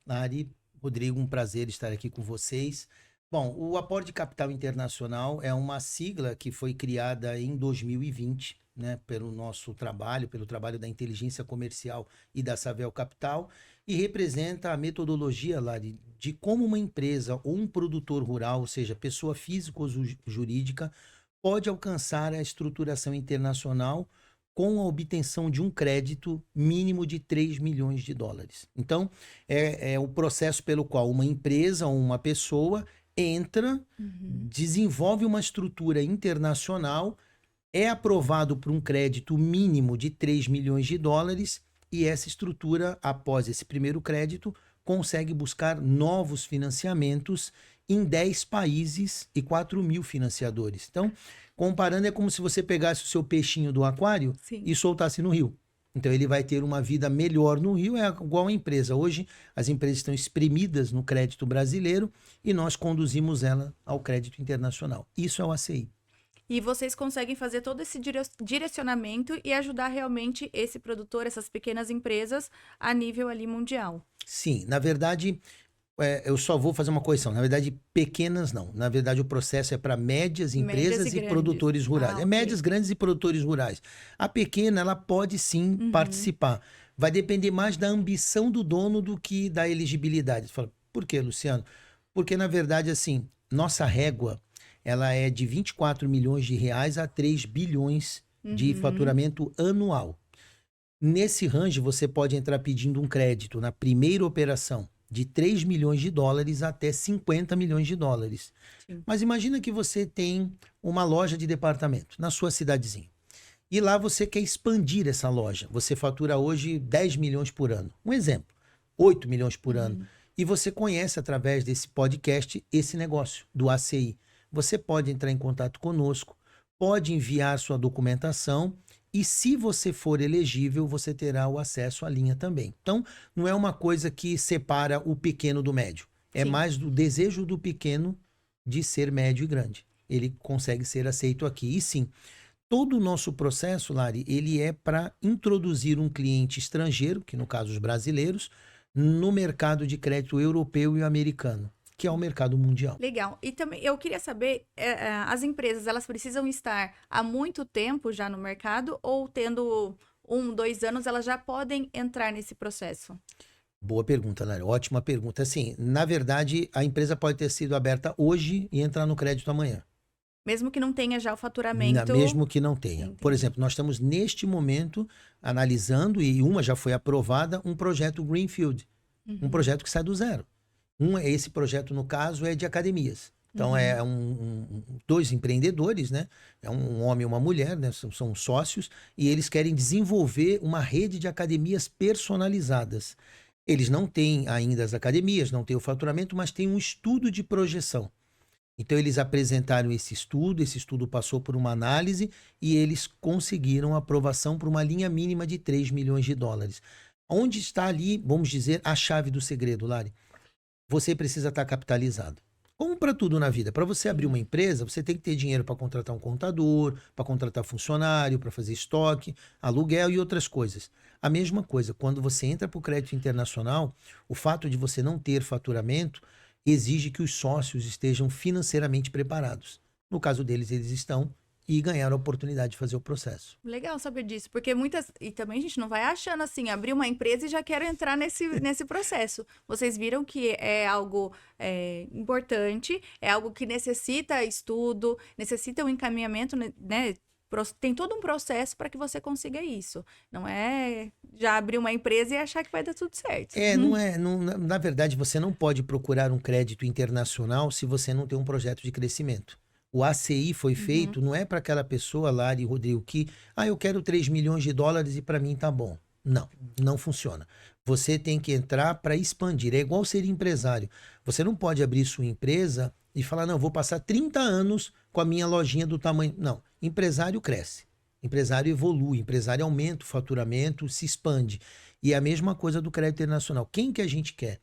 Lari, Rodrigo, um prazer estar aqui com vocês. Bom, o Aporte de Capital Internacional é uma sigla que foi criada em 2020, né, pelo nosso trabalho, pelo trabalho da inteligência comercial e da Savel Capital, e representa a metodologia, Lari, de como uma empresa ou um produtor rural, ou seja, pessoa física ou jurídica, pode alcançar a estruturação internacional com a obtenção de um crédito mínimo de 3 milhões de dólares. Então, é o processo pelo qual uma empresa ou uma pessoa entra, desenvolve uma estrutura internacional, é aprovado por um crédito mínimo de 3 milhões de dólares e essa estrutura, após esse primeiro crédito, consegue buscar novos financiamentos em 10 países e 4 mil financiadores. Então, comparando, é como se você pegasse o seu peixinho do aquário Sim. e soltasse no rio. Então, ele vai ter uma vida melhor no rio, é igual a empresa. Hoje, as empresas estão espremidas no crédito brasileiro e nós conduzimos ela ao crédito internacional. Isso é o ACI. E vocês conseguem fazer todo esse direcionamento e ajudar realmente esse produtor, essas pequenas empresas, a nível ali mundial. Sim, na verdade, eu só vou fazer uma correção. Na verdade, pequenas não. Na verdade, o processo é para médias empresas Médias e e grandes. produtores rurais. Ah, É ok. médias, grandes e produtores rurais. A pequena, ela pode sim participar. Vai depender mais da ambição do dono do que da elegibilidade. Você fala, por quê, Luciano? Porque, na verdade, assim, nossa régua, ela é de 24 milhões de reais a 3 bilhões de faturamento anual. Nesse range, você pode entrar pedindo um crédito na primeira operação de 3 milhões de dólares até 50 milhões de dólares. Sim. Mas imagina que você tem uma loja de departamento na sua cidadezinha. E lá você quer expandir essa loja. Você fatura hoje 10 milhões por ano. Um exemplo, 8 milhões por ano. E você conhece através desse podcast esse negócio do ACI. Você pode entrar em contato conosco, pode enviar sua documentação e se você for elegível, você terá o acesso à linha também. Então, não é uma coisa que separa o pequeno do médio. É Sim. mais do desejo do pequeno de ser médio e grande. Ele consegue ser aceito aqui. E sim, todo o nosso processo, Lari, ele é para introduzir um cliente estrangeiro, que no caso os brasileiros, no mercado de crédito europeu e americano, que é o mercado mundial. Legal. E também eu queria saber, as empresas, elas precisam estar há muito tempo já no mercado ou tendo 1, 2 anos, elas já podem entrar nesse processo? Boa pergunta, Lari. Ótima pergunta. Assim, na verdade, a empresa pode ter sido aberta hoje e entrar no crédito amanhã. Mesmo que não tenha já o faturamento. Mesmo que não tenha. Entendi. Por exemplo, nós estamos neste momento analisando, e uma já foi aprovada, um projeto Greenfield. Um projeto que sai do zero. Esse projeto, no caso, é de academias. Então, é dois empreendedores, né? É um homem e uma mulher, né? São sócios, e eles querem desenvolver uma rede de academias personalizadas. Eles não têm ainda as academias, não têm o faturamento, mas têm um estudo de projeção. Então, eles apresentaram esse estudo passou por uma análise e eles conseguiram aprovação para uma linha mínima de 3 milhões de dólares. Onde está ali, vamos dizer, a chave do segredo, Lari? Você precisa estar capitalizado. Como para tudo na vida, para você abrir uma empresa, você tem que ter dinheiro para contratar um contador, para contratar funcionário, para fazer estoque, aluguel e outras coisas. A mesma coisa, quando você entra para o crédito internacional, o fato de você não ter faturamento exige que os sócios estejam financeiramente preparados. No caso deles, eles estão e ganharam a oportunidade de fazer o processo. Legal saber disso, porque muitas. E também a gente não vai achando assim, abrir uma empresa e já quero entrar nesse processo. Vocês viram que é algo importante, é algo que necessita estudo, necessita um encaminhamento, né? Tem todo um processo para que você consiga isso. Não é já abrir uma empresa e achar que vai dar tudo certo. Na verdade, você não pode procurar um crédito internacional se você não tem um projeto de crescimento. O ACI foi feito, não é para aquela pessoa, Lari e Rodrigo, que, eu quero 3 milhões de dólares e para mim tá bom. Não, não funciona. Você tem que entrar para expandir. É igual ser empresário. Você não pode abrir sua empresa e falar, não, vou passar 30 anos com a minha lojinha do tamanho. Não, empresário cresce. Empresário evolui, empresário aumenta o faturamento, se expande. E é a mesma coisa do crédito internacional. Quem que a gente quer?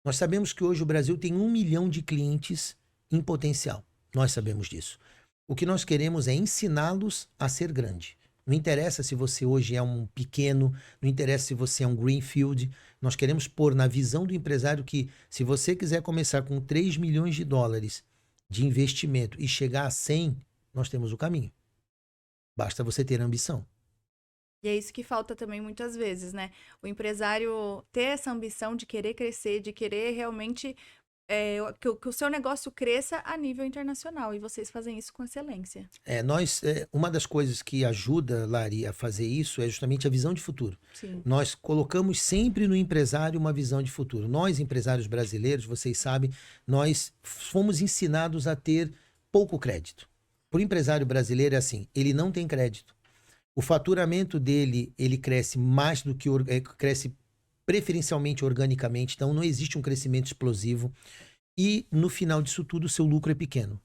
Nós sabemos que hoje o Brasil tem 1 milhão de clientes em potencial. Nós sabemos disso. O que nós queremos é ensiná-los a ser grande. Não interessa se você hoje é um pequeno, não interessa se você é um greenfield. Nós queremos pôr na visão do empresário que, se você quiser começar com 3 milhões de dólares de investimento e chegar a 100, nós temos o caminho. Basta você ter ambição. E é isso que falta também muitas vezes, né? O empresário ter essa ambição de querer crescer, de querer realmente que o seu negócio cresça a nível internacional. E vocês fazem isso com excelência. Uma das coisas que ajuda, Lari, a fazer isso é justamente a visão de futuro. Sim. Nós colocamos sempre no empresário uma visão de futuro. Nós, empresários brasileiros, vocês sabem, nós fomos ensinados a ter pouco crédito. Para o empresário brasileiro é assim, ele não tem crédito. O faturamento dele, ele cresce mais do que... cresce preferencialmente organicamente, então não existe um crescimento explosivo. E no final disso tudo, o seu lucro é pequeno.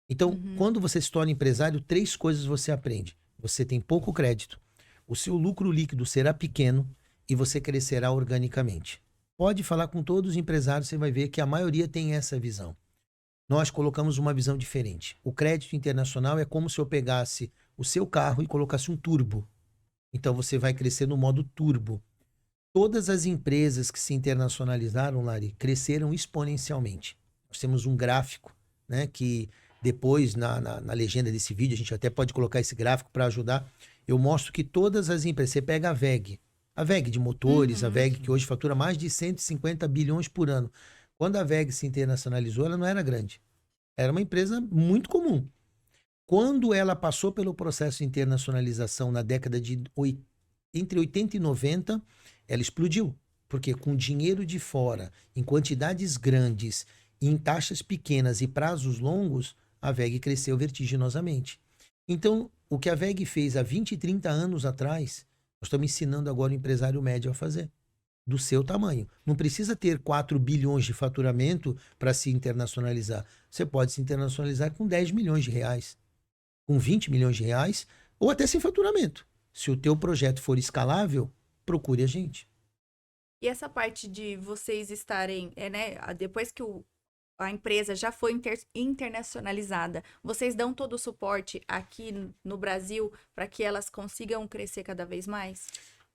Então, quando você se torna empresário, 3 coisas você aprende. Você tem pouco crédito, o seu lucro líquido será pequeno e você crescerá organicamente. Pode falar com todos os empresários, você vai ver que a maioria tem essa visão. Nós colocamos uma visão diferente. O crédito internacional é como se eu pegasse o seu carro e colocasse um turbo. Então, você vai crescer no modo turbo. Todas as empresas que se internacionalizaram, Lari, cresceram exponencialmente. Nós temos um gráfico, né, que depois, na legenda desse vídeo, a gente até pode colocar esse gráfico para ajudar. Eu mostro que todas as empresas, você pega a WEG de motores, a WEG que hoje fatura mais de 150 bilhões por ano. Quando a WEG se internacionalizou, ela não era grande. Era uma empresa muito comum. Quando ela passou pelo processo de internacionalização na década de entre 80 e 90, ela explodiu. Porque com dinheiro de fora, em quantidades grandes, em taxas pequenas e prazos longos, a WEG cresceu vertiginosamente. Então, o que a WEG fez há 20 e 30 anos atrás, nós estamos ensinando agora o empresário médio a fazer, do seu tamanho. Não precisa ter 4 bilhões de faturamento para se internacionalizar. Você pode se internacionalizar com 10 milhões de reais, com 20 milhões de reais, ou até sem faturamento. Se o teu projeto for escalável, procure a gente. E essa parte de vocês estarem, depois que a empresa já foi internacionalizada, vocês dão todo o suporte aqui no Brasil para que elas consigam crescer cada vez mais?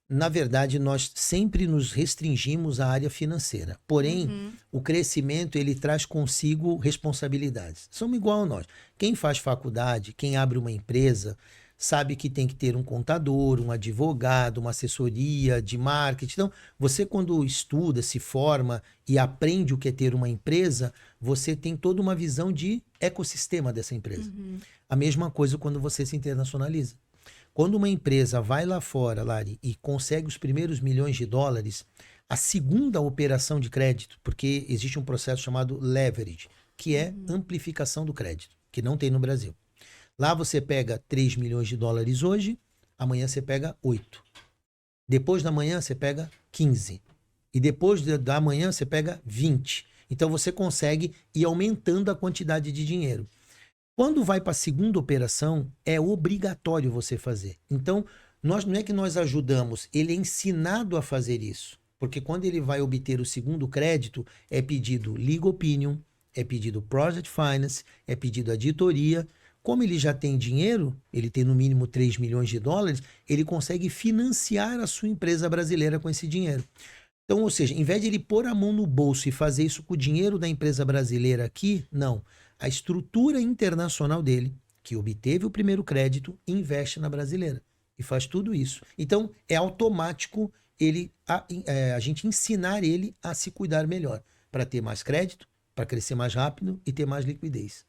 Na verdade, nós sempre nos restringimos à área financeira. Porém, o crescimento, ele traz consigo responsabilidades. Somos igual a nós. Quem faz faculdade, quem abre uma empresa, sabe que tem que ter um contador, um advogado, uma assessoria de marketing. Então, você quando estuda, se forma e aprende o que é ter uma empresa, você tem toda uma visão de ecossistema dessa empresa. A mesma coisa quando você se internacionaliza. Quando uma empresa vai lá fora, Lari, e consegue os primeiros milhões de dólares, a segunda operação de crédito, porque existe um processo chamado leverage, que é amplificação do crédito, que não tem no Brasil. Lá você pega 3 milhões de dólares hoje, amanhã você pega 8. Depois da manhã você pega 15. E depois da manhã você pega 20. Então você consegue ir aumentando a quantidade de dinheiro. Quando vai para a segunda operação, é obrigatório você fazer. Então, não é que nós ajudamos, ele é ensinado a fazer isso. Porque quando ele vai obter o segundo crédito, é pedido legal opinion, é pedido project finance, é pedido auditoria. Como ele já tem dinheiro, ele tem no mínimo 3 milhões de dólares, ele consegue financiar a sua empresa brasileira com esse dinheiro. Então, ou seja, em vez de ele pôr a mão no bolso e fazer isso com o dinheiro da empresa brasileira aqui, não. A estrutura internacional dele, que obteve o primeiro crédito, investe na brasileira e faz tudo isso. Então, é automático a gente ensinar ele a se cuidar melhor, para ter mais crédito, para crescer mais rápido e ter mais liquidez.